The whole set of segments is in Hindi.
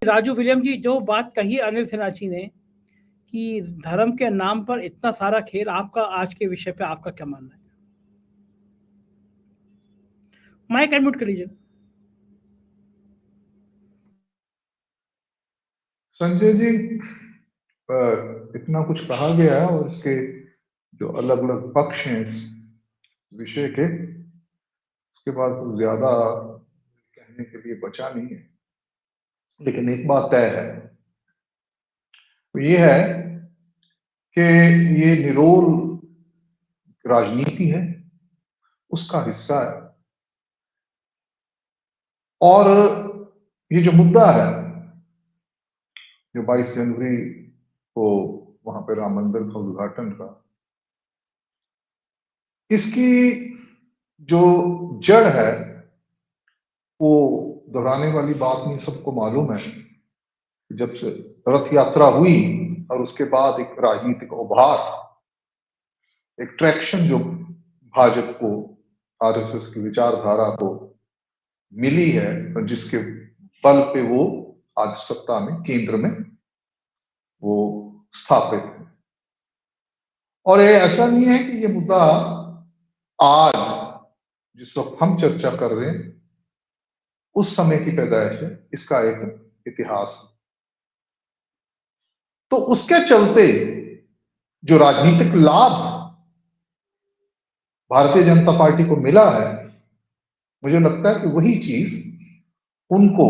राजू विलियम जी, जो बात कही अनिल सिन्हा जी ने कि धर्म के नाम पर इतना सारा खेल, आपका आज के विषय पे आपका क्या मानना है? माइक अनम्यूट कर लीजिए। संजय जी, इतना कुछ कहा गया है और इसके जो अलग अलग पक्ष हैं इस विषय के, उसके बाद कुछ ज्यादा कहने के लिए बचा नहीं है। लेकिन एक बात तय है, तो ये है कि ये निरोल राजनीति है, उसका हिस्सा है। और ये जो मुद्दा है, जो 22 जनवरी को वहां पे राम मंदिर का उद्घाटन का, इसकी जो जड़ है वो दोहराने वाली बात नहीं, सबको मालूम है। जब से रथ यात्रा हुई और उसके बाद एक राजनीतिक उभार, एक ट्रैक्शन जो भाजपा को, आरएसएस की विचारधारा को मिली है, और जिसके बल पे वो आज सत्ता में, केंद्र में वो स्थापित है। और ये ऐसा नहीं है कि ये मुद्दा आज जिस वक्त हम चर्चा कर रहे हैं उस समय की पैदाइश है, इसका एक इतिहास है। तो उसके चलते जो राजनीतिक लाभ भारतीय जनता पार्टी को मिला है, मुझे लगता है कि वही चीज उनको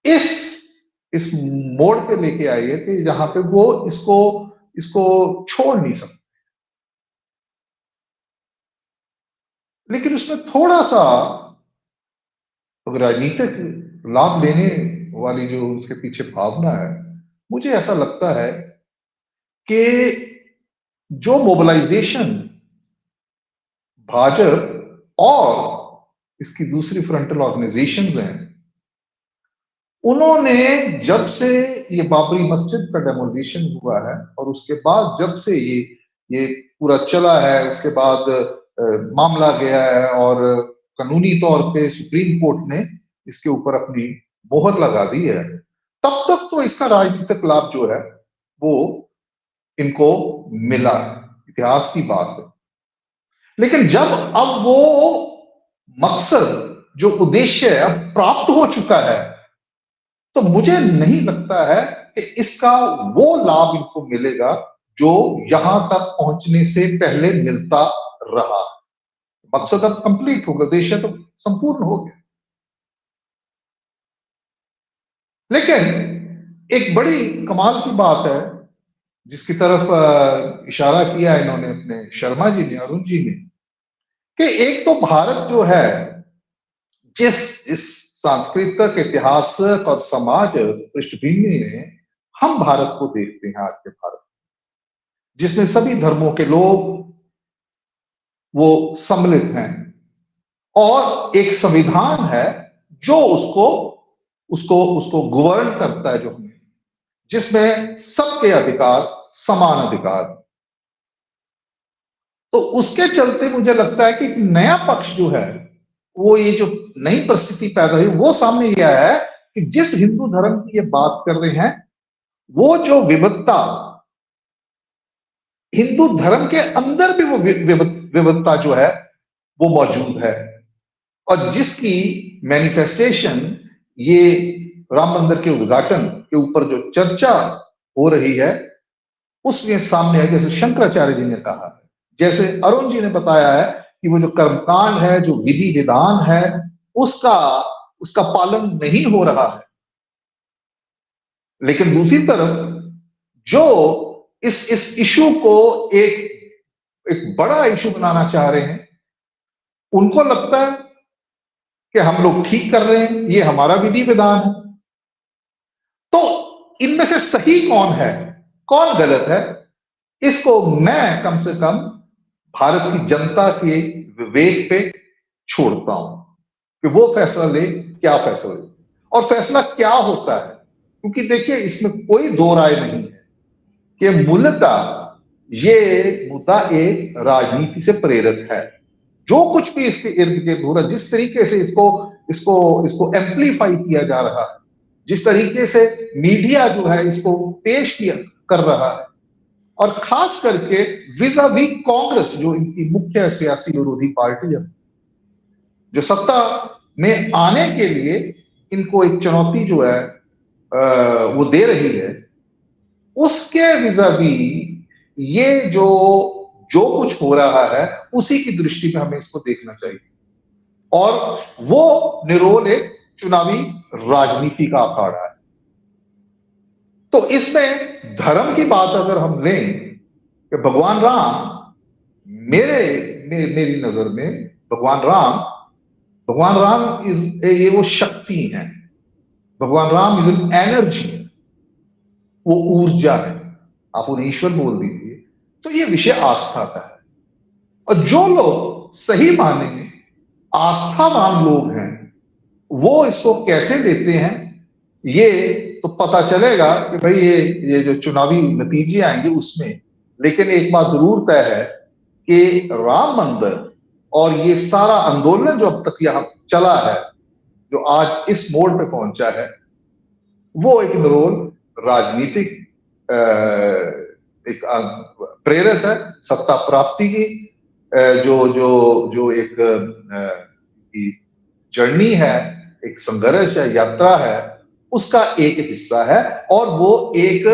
इस मोड़ पे लेके आई है कि जहां पे वो इसको छोड़ नहीं सकते। लेकिन उसमें थोड़ा सा राजनीतिक लाभ लेने वाली जो उसके पीछे भावना है, मुझे ऐसा लगता है कि जो मोबिलाइजेशन भाजपा और इसकी दूसरी फ्रंटल ऑर्गेनाइजेशंस हैं, उन्होंने जब से ये बाबरी मस्जिद का डेमोलिशन हुआ है और उसके बाद जब से ये पूरा चला है, उसके बाद मामला गया है और कानूनी तौर पे सुप्रीम कोर्ट ने इसके ऊपर अपनी मोहर लगा दी है, तब तक तो इसका राजनीतिक लाभ जो है वो इनको मिला है, इतिहास की बात है। लेकिन जब अब वो मकसद, जो उद्देश्य अब प्राप्त हो चुका है, तो मुझे नहीं लगता है कि इसका वो लाभ इनको मिलेगा जो यहां तक पहुंचने से पहले मिलता रहा। मकसद अब कंप्लीट हो गया, उद्देश्य तो संपूर्ण हो गया। लेकिन एक बड़ी कमाल की बात है जिसकी तरफ इशारा किया है इन्होंने, अपने शर्मा जी ने, अरुण जी ने, कि एक तो भारत जो है, जिस इस सांस्कृतिक, ऐतिहासिक और समाज पृष्ठभूमि में हम भारत को देखते हैं, आज के भारत, जिसमें सभी धर्मों के लोग वो सम्मिलित हैं और एक संविधान है जो उसको उसको उसको गवर्न करता है, जो हमें, जिसमें सबके अधिकार समान अधिकार। तो उसके चलते मुझे लगता है कि एक नया पक्ष जो है, वो ये जो नई परिस्थिति पैदा हुई, वो सामने यह है कि जिस हिंदू धर्म की ये बात कर रहे हैं, वो जो विविधता, हिंदू धर्म के अंदर भी वो विविधता जो है वो मौजूद है, और जिसकी मैनिफेस्टेशन ये राम मंदिर के उद्घाटन के ऊपर जो चर्चा हो रही है उसमें सामने है। जैसे शंकराचार्य जी ने कहा है, जैसे अरुण जी ने बताया है कि वो जो कर्मकांड है, जो विधि विधान है, उसका पालन नहीं हो रहा है। लेकिन दूसरी तरफ जो इस इशू को एक बड़ा इशू बनाना चाह रहे हैं, उनको लगता है कि हम लोग ठीक कर रहे हैं, ये हमारा विधि विधान है। तो इनमें से सही कौन है, कौन गलत है, इसको मैं कम से कम भारत की जनता के विवेक पे छोड़ता हूं कि वो फैसला ले, क्या फैसला ले और फैसला क्या होता है। क्योंकि देखिए, इसमें कोई दो राय नहीं है कि मूलतः ये मुद्दा एक राजनीति से प्रेरित है। जो कुछ भी इसके इर्द गिर्द हो रहा है, जिस तरीके से इसको एम्प्लीफाई किया जा रहा है, जिस तरीके से मीडिया जो है इसको पेश किया कर रहा है, और खास करके विज़ावी कांग्रेस जो इनकी मुख्य सियासी विरोधी पार्टी है, जो सत्ता में आने के लिए इनको एक चुनौती जो है वो दे रही है, उसके विज़ावी ये जो कुछ हो रहा है उसी की दृष्टि में हमें इसको देखना चाहिए, और वो निरोल एक चुनावी राजनीति का अखाड़ा है। तो इसमें धर्म की बात अगर हम लें कि भगवान राम, मेरी नजर में भगवान राम ये वो शक्ति है, भगवान राम इज एन एनर्जी, वो ऊर्जा है, आप उन्हें ईश्वर बोल दीजिए। तो ये विषय आस्था का है, और जो लोग सही माने में आस्थावान लोग हैं वो इसको कैसे लेते हैं ये तो पता चलेगा कि भाई ये जो चुनावी नतीजे आएंगे उसमें। लेकिन एक बात जरूर तय है कि राम मंदिर और ये सारा आंदोलन जो अब तक यहां चला है, जो आज इस मोड़ पे पहुंचा है, वो एक निरोल राजनीतिक एक प्रेरक है सत्ता प्राप्ति की, जो एक जर्नी है, एक संघर्ष है, यात्रा है, उसका एक हिस्सा है, और वो एक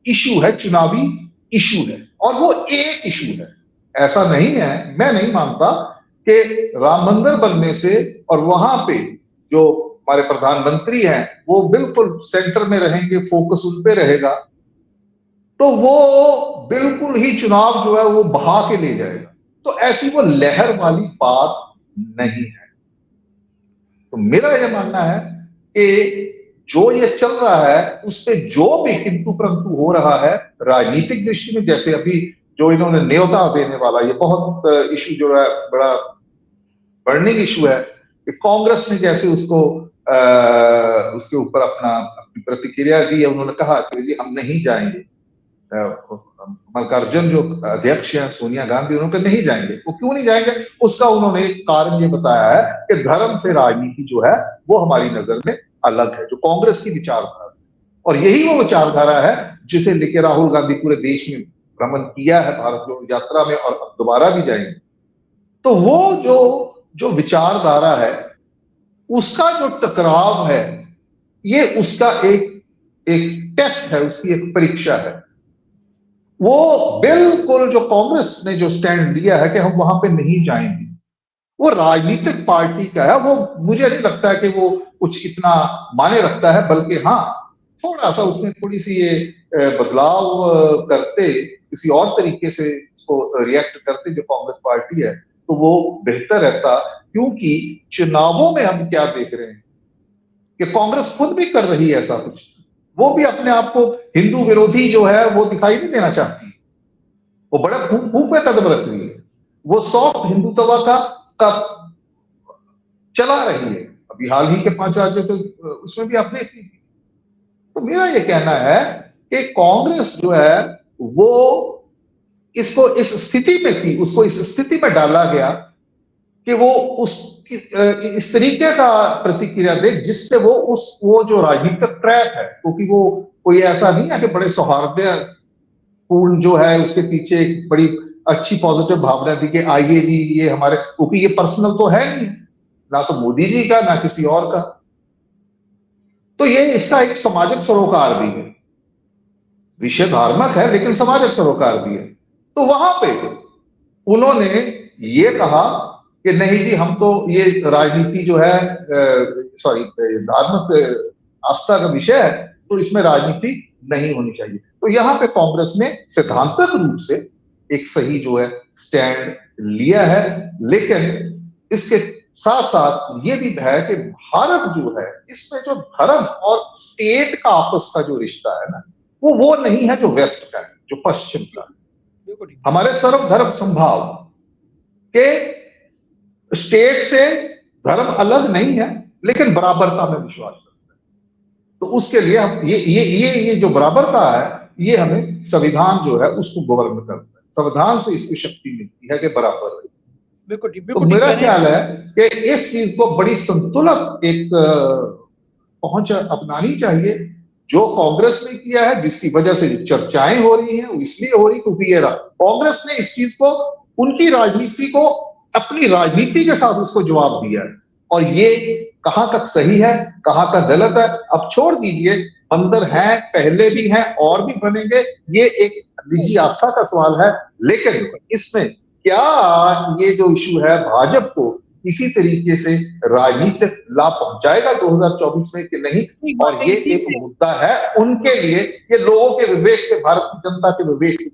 इशू है, चुनावी इशू है, और वो एक इशू है। ऐसा नहीं है, मैं नहीं मानता कि राम मंदिर बनने से और वहां पे जो हमारे प्रधानमंत्री हैं वो बिल्कुल सेंटर में रहेंगे, फोकस उन पे रहेगा, तो वो बिल्कुल ही चुनाव जो है वो बहा के ले जाएगा। तो ऐसी वो लहर वाली बात नहीं है। तो मेरा यह मानना है कि जो ये चल रहा है उस पे जो भी किंतु परंतु हो रहा है राजनीतिक दृष्टि में, जैसे अभी जो इन्होंने न्योता देने वाला, ये बहुत इशू जो है बड़ा बर्निंग इशू है कि कांग्रेस ने जैसे उसके ऊपर अपनी प्रतिक्रिया दी है। उन्होंने कहा कि जी हम नहीं जाएंगे, मल्लिकार्जुन जो अध्यक्ष हैं सोनिया गांधी, उन्होंने कहा नहीं जाएंगे। वो क्यों नहीं जाएंगे, उसका उन्होंने कारण ये बताया है कि धर्म से राजनीति जो है वो हमारी नजर में अलग है, जो कांग्रेस की विचारधारा, और यही वो विचारधारा है जिसे लेकर राहुल गांधी पूरे देश में भ्रमण किया है, भारत जोड़ो यात्रा में, और अब दोबारा भी जाएंगे। तो वो जो विचारधारा है उसका जो टकराव है, ये उसका एक टेस्ट है, उसकी एक परीक्षा है। वो बिल्कुल जो कांग्रेस ने जो स्टैंड लिया है कि हम वहां पे नहीं जाएंगे, वो राजनीतिक पार्टी का है, वो मुझे नहीं लगता कि वो कुछ इतना माने रखता है, बल्कि हाँ थोड़ा सा उसमें थोड़ी सी ये बदलाव करते, किसी और तरीके से इसको रिएक्ट करते जो कांग्रेस पार्टी है, तो वो बेहतर रहता। क्योंकि चुनावों में हम क्या देख रहे हैं कि कांग्रेस खुद भी कर रही है ऐसा कुछ, वो भी अपने आप को हिंदू विरोधी जो है वो दिखाई नहीं देना चाहती, वो बड़ा खूब पे कदम रख रही है, वो सॉफ्ट हिंदुत्व का चला रही है। अभी हाल ही के 5 राज्यों तो उसमें भी आप देख लीजिए। तो मेरा ये कहना है कि कांग्रेस जो है वो इसको इस स्थिति में थी, उसको इस स्थिति में डाला गया कि वो इस तरीके का प्रतिक्रिया दे जिससे वो जो राजनीतिक ट्रैप है, क्योंकि वो कोई ऐसा नहीं है कि बड़े सौहार्दपूर्ण जो है उसके पीछे एक बड़ी अच्छी पॉजिटिव भावना थी कि आइए जी ये हमारे, क्योंकि ये पर्सनल तो है नहीं, ना तो मोदी जी का ना किसी और का, तो ये इसका एक सामाजिक सरोकार भी है, विषय धार्मिक है लेकिन सामाजिक सरोकार भी है। तो वहां पे उन्होंने ये कहा कि नहीं जी हम तो ये राजनीति जो है धार्मिक आस्था का विषय है, तो इसमें राजनीति नहीं होनी चाहिए। तो यहाँ पे कांग्रेस ने सिद्धांतक रूप से एक सही जो है स्टैंड लिया है, लेकिन इसके साथ साथ ये भी है कि भारत जो है इसमें जो धर्म और स्टेट का आपस का जो रिश्ता है ना, वो नहीं है जो वेस्ट का है, जो पश्चिम का है। हमारे सर्वधर्म संभाव के स्टेट से धर्म अलग नहीं है, लेकिन बराबरता में विश्वास करते हैं। तो उसके लिए हम ये जो बराबरता है, ये हमें संविधान जो है उसको गवर्न करता है। संविधान से इसकी शक्ति मिलती है कि बराबर है। तो मेरा ख्याल है कि इस चीज को बड़ी संतुलित एक पहुंच अपनानी चाहिए। जो कांग्रेस ने किया है, जिसकी वजह से चर्चाएं हो रही हैं, वो इसलिए हो रही क्योंकि ये कांग्रेस ने इस चीज को, उनकी राजनीति को अपनी राजनीति के साथ उसको जवाब दिया है। और ये कहां तक सही है, कहां तक गलत है, अब छोड़ दीजिए। बंदर हैं, पहले भी हैं और भी बनेंगे, ये एक निजी आस्था का सवाल है। लेकिन इसमें क्या ये जो इशू है भाजपा को इसी तरीके से राजनीतिक लाभ पहुंचाएगा 2024 में कि नहीं, और ये एक मुद्दा है उनके लिए, ये लोगों के विवेक के, भारत की जनता के विवेक